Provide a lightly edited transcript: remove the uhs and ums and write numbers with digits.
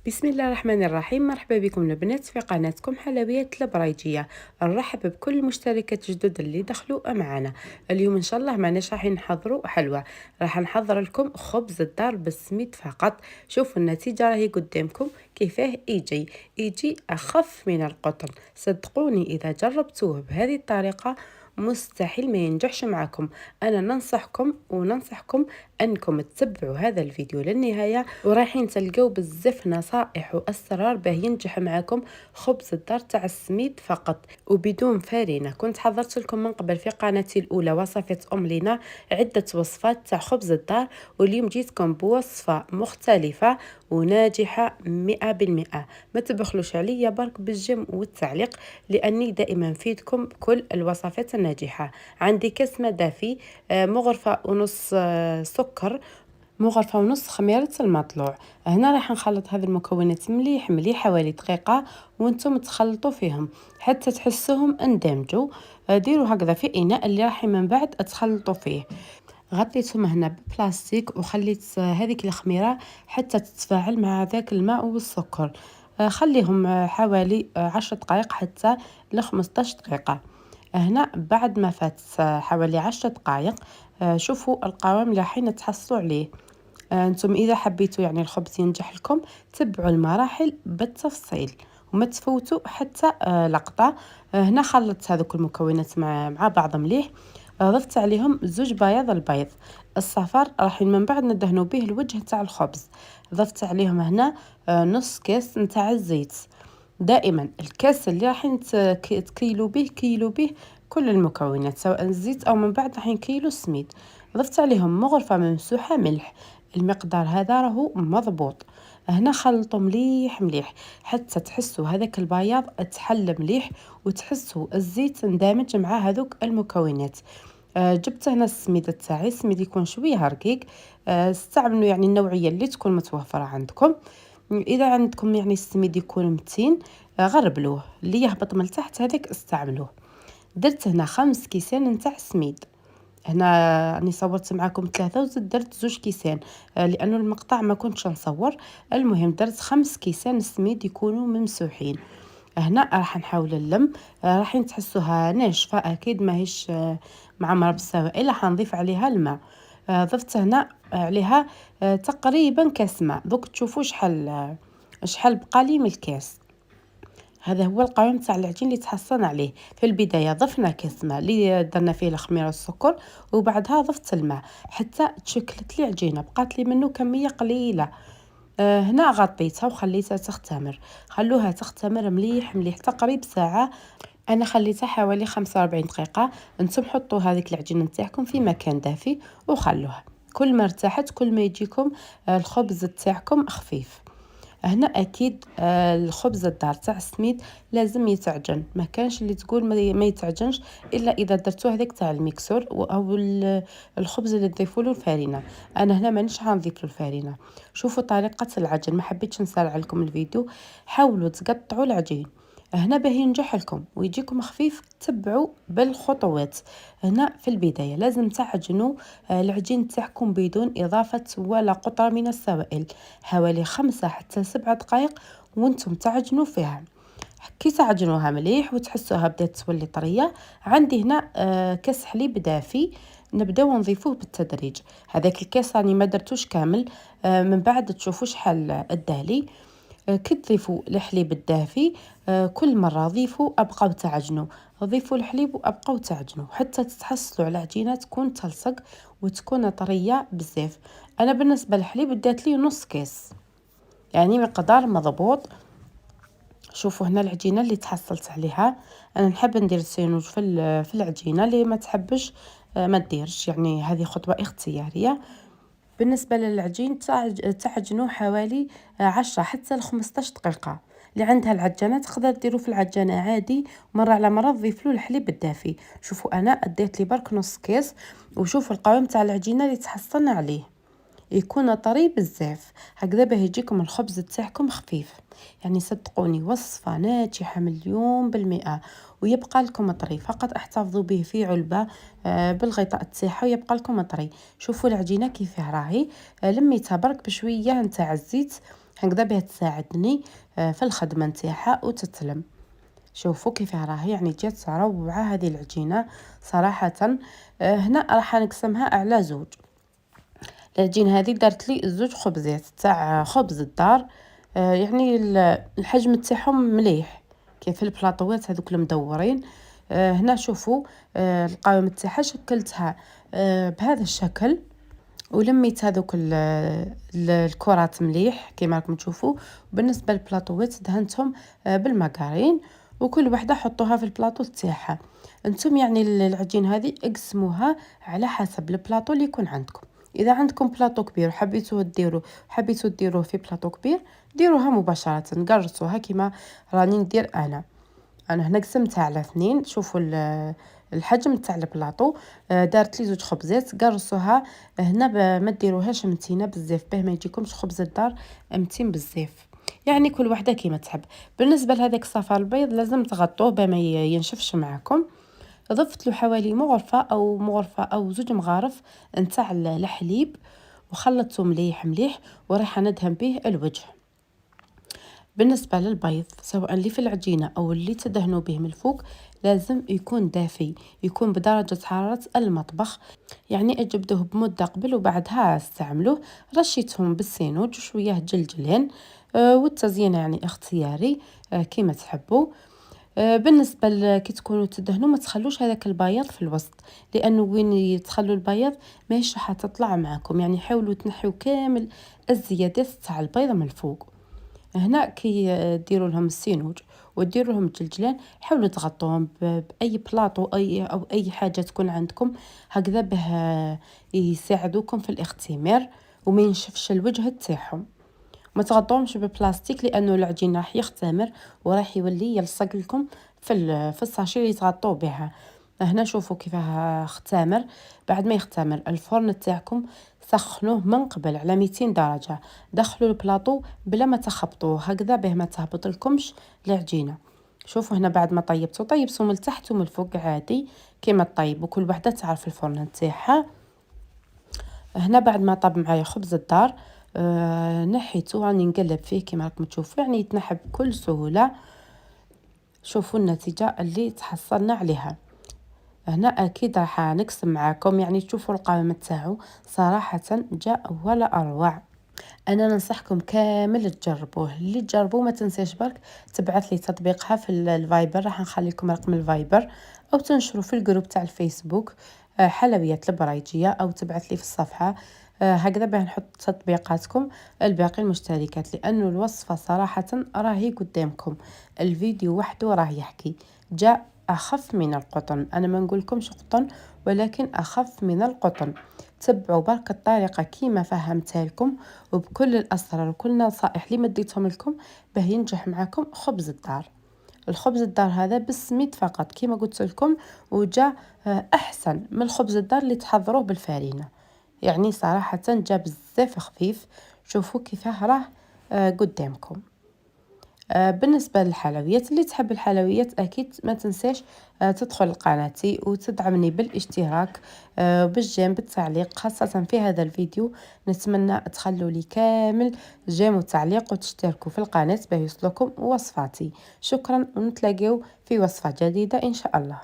بسم الله الرحمن الرحيم. مرحبا بكم البنات في قناتكم حلويات البرايجية. نرحب بكل المشتركات جدد اللي دخلوا معنا اليوم. ان شاء الله معناش راح نحضروا حلوى، راح نحضر لكم خبز الدار بالسميد فقط. شوفوا النتيجة راهي قدامكم كيفاه يجي اخف من القطن. صدقوني اذا جربتوه بهذه الطريقة مستحيل ما ينجحش معكم. انا ننصحكم انكم تتبعوا هذا الفيديو للنهايه، ورايحين تلقاو بزاف نصائح واسرار باه ينجح معكم خبز الدار تاع السميد فقط وبدون فارينه. كنت حضرت لكم من قبل في قناتي الاولى وصفه لينا عده وصفات تاع خبز الدار، واليوم جيتكم بوصفه مختلفه وناجحه 100%. ما تبخلوش عليا برك بالجيم والتعليق، لاني دائما نفيدكم بكل الوصفات الناجحه. عندي كاس ما دافي، مغرفه ونص سكر، مغرفة ونص خميرة المطلوع. هنا راح نخلط هذه المكونات مليح مليح حوالي دقيقة، وانتم تخلطوا فيهم حتى تحسوهم اندمجوا. ديروا هكذا في اناء اللي راح من بعد تخلطوا فيه. غطيتهم هنا ببلاستيك وخليت هذيك الخميرة حتى تتفاعل مع ذاك الماء والسكر. خليهم حوالي 10 دقائق حتى ل 15 دقيقة. هنا بعد ما فات حوالي 10 دقائق، شوفوا القوام اللي راح تحصلوا عليه. انتم اذا حبيتوا يعني الخبز ينجح لكم تبعوا المراحل بالتفصيل وما تفوتوا حتى لقطه. هنا خلطت هذوك المكونات مع بعض مليح. ضفت عليهم زوج بياض البيض الصفر، راح من بعد ندهنوا به الوجه تاع الخبز. ضفت عليهم هنا نص كاس نتاع الزيت. دائما الكاس اللي راح كيلو به كل المكونات سواء الزيت او من بعد راح نكيلو السميد. ضفت عليهم مغرفه ممسوحه ملح، المقدار هذا راهو مضبوط. هنا خلطوا مليح مليح حتى تحسوا هذاك البياض تحل مليح وتحسوا الزيت اندمج مع هذوك المكونات. جبت هنا السميد تاعي، السميد يكون شويه رقيق. استعملوا يعني النوعيه اللي تكون متوفره عندكم. اذا عندكم يعني السميد يكون متين غربلوه، اللي يهبط من تحت هذاك استعملوه. درت هنا 5 كيسان نتاع السميد. هنا راني صورت معكم 3 وزدت درت 2 كيسان لانه المقطع ما كنتش نصور. المهم درت 5 كيسان سميد يكونوا ممسوحين. هنا راح نحاول نلم. راح تحسوها ناشفه اكيد ماهيش معمره بالسوائل. راح نضيف عليها الماء. ضفت هنا عليها تقريبا كاس ماء. دوك تشوفوا شحال بقى لي من الكاس. هذا هو القوام تاع العجين اللي تحصلنا عليه. في البدايه ضفنا كاس ماء اللي درنا فيه الخميره والسكر، وبعدها ضفت الماء حتى تشكلت لي عجينه بقات لي منه كميه قليله. هنا غطيتها وخليتها تختمر. خلوها تختمر مليح مليح تقريبا ساعه. انا خليتها حوالي 45 دقيقه. انتم حطوا هذيك العجينه نتاعكم في مكان دافي وخلوها. كل ما ارتاحت كل ما يجيكم الخبز تاعكم خفيف. هنا اكيد الخبز الدار تاع السميد لازم يتعجن. ما كانش اللي تقول ما يتعجنش الا اذا درتوه هذاك تاع الميكسور او الخبز اللي تضيفوا له الفارينه. انا هنا مانيش غنضيف له الفارينه. شوفوا طريقه العجن، ما حبيتش نسرع لكم الفيديو. حاولوا تقطعوا العجين هنا باه ينجح لكم ويجيكم خفيف. تبعوا بالخطوات. هنا في البدايه لازم تعجنوا العجين تاعكم بدون اضافه ولا قطره من السوائل حوالي 5 حتى 7 دقائق وانتم تعجنوا فيها. كي تعجنوها مليح وتحسوها بدات تولي طريه، عندي هنا كاس حليب دافي. نبداو نضيفوه بالتدريج. هذاك الكاس راني ما درتوش كامل. من بعد تشوفوا شحال ادالي. كي تضيفوا الحليب الدافي كل مره ضيفوا ابقاو تعجنوا. ضيفوا الحليب وابقاو تعجنوا حتى تتحصلوا على عجينه تكون تلصق وتكون طريه بزاف. انا بالنسبه للحليب دات لي نص كاس، يعني مقدار مضبوط. شوفوا هنا العجينه اللي تحصلت عليها. انا نحب ندير السينوج في العجينه. اللي ما تحبش ما ديرش، يعني هذه خطوه اختياريه. بالنسبة للعجين تعجنوه حوالي 10 حتى ل 15 دقيقة. اللي عندها العجانة تقدر ديروا في العجانة عادي، مرة على مرة تضيف له الحليب الدافي. شوفوا أنا أديت لي برك نص كاس. وشوفوا القوام تاع العجينة اللي تحصلنا عليه يكون طري بزاف هكذا باه يجيكم الخبز تاعكم خفيف. يعني صدقوني وصفة ناجحة 100%. ويبقى لكم طري، فقط احتفظوا به في علبة بالغطاء تاعها ويبقى لكم طري. شوفوا العجينة كيف راهي. لميتها برك بشوية نتاع الزيت هكذا باه تساعدني في الخدمة نتاعها وتتلم. شوفوا كيف راهي يعني جات روعة هذه العجينة صراحة. هنا راح نقسمها على زوج. العجينة هذه دارت لي زوج خبزات تاع خبز الدار، يعني الحجم تاعهم مليح كيف البلاطوات هذوك المدورين. هنا شوفوا القوام تاعها شكلتها بهذا الشكل، ولميت هذوك الكرات مليح كما راكم تشوفوا. بالنسبه للبلاطوات دهنتهم بالمارغرين، وكل وحده حطوها في البلاطو تاعها. انتم يعني العجين هذه اقسموها على حسب البلاطو اللي يكون عندكم. اذا عندكم بلاطو كبير حبيتوا ديروه في بلاطو كبير، ديروها مباشره قرصوها كما راني ندير انا هنا قسمتها على 2. شوفوا الحجم تاع البلاطو. دارت لي زوج خبزات قرصوها. هنا ما ديروهاش متينه بزاف باه ما يجيكمش خبز الدار متين بزاف، يعني كل وحده كيما تحب. بالنسبه لهذاك الصفار البيض لازم تغطوه باه ما ينشفش معكم. ضفت له حوالي مغرفه او زوج مغارف نتاع الحليب، وخلطته مليح مليح، وراح ندهن به الوجه. بالنسبة للبيض سواء اللي في العجينة أو اللي تدهنوا به من الفوق لازم يكون دافي، يكون بدرجة حرارة المطبخ. يعني أجبدوه بمدة قبل وبعدها استعملوه. رشيتهم بالسينوج وشوية جلجلين. والتزيين يعني اختياري كما تحبوا. بالنسبة كي تكونوا تدهنوا ما تخلوش هذاك البياض في الوسط، لأنه وين تخلوا البياض ماهيش راح تطلع معكم. يعني حاولوا تنحيوا كامل الزيادات تاع البيض من الفوق. هنا كي ديروا لهم السينوج وديروا لهم الجلجلان، حاولوا تغطوهم باي بلاطو او اي حاجه تكون عندكم هكذا باه يساعدوكم في الاختمار وما ينشفش الوجه تاعهم. ما تغطوهمش ببلاستيك لانه العجين راح يختمر وراح يولي يلصق لكم في الساشي اللي تغطوه بها. هنا شوفوا كيفاه اختمر. بعد ما يختمر الفرن تاعكم سخنوه من قبل على 200 درجة. دخلوا البلاطو بلا ما تخبطوه هكذا باه ما تهبط لكمش العجينة. شوفوا هنا بعد ما طيبتوا من التحت ومن الفوق عادي كما طيب، وكل وحدة تعرف الفرن تاعها. هنا بعد ما طاب معايا خبز الدار نحيته راني نقلب فيه كما راكم تشوفوا، يعني يتنحى بكل سهولة. شوفوا النتيجة اللي تحصلنا عليها. هنا اكيد راح نقسم معاكم يعني تشوفوا القوام تاعو صراحه جاء ولا اروع. انا ننصحكم كامل تجربوه. اللي تجربوه ما تنساش برك تبعث لي تطبيقها في الفايبر، راح نخلي لكم رقم الفايبر، او تنشروا في الجروب تاع الفيسبوك حلويات البرايجيه، او تبعث لي في الصفحه هكذا باه نحط تطبيقاتكم الباقي المشتركات. لانه الوصفه صراحه راهي قدامكم، الفيديو وحده راه يحكي. جاء اخف من القطن، انا ما نقولكمش قطن ولكن اخف من القطن. تبعوا برك الطريقه كيما فهمتها لكم وبكل الاسرار وكل النصائح اللي مديتهم لكم باه ينجح معكم خبز الدار. الخبز الدار هذا بالسميد فقط كيما قلت لكم، وجا احسن من الخبز الدار اللي تحضروه بالفارينه. يعني صراحه جا بزاف خفيف. شوفوا كيفاه راه قدامكم. بالنسبة للحلويات، اللي تحب الحلويات أكيد ما تنساش تدخل قناتي وتدعمني بالاشتراك بالجيم بالتعليق خاصة في هذا الفيديو. نتمنى تخلوا لي كامل جيم وتعليق وتشتركوا في القناة باه يوصلكم وصفاتي. شكرا ونتلاقيو في وصفة جديدة إن شاء الله.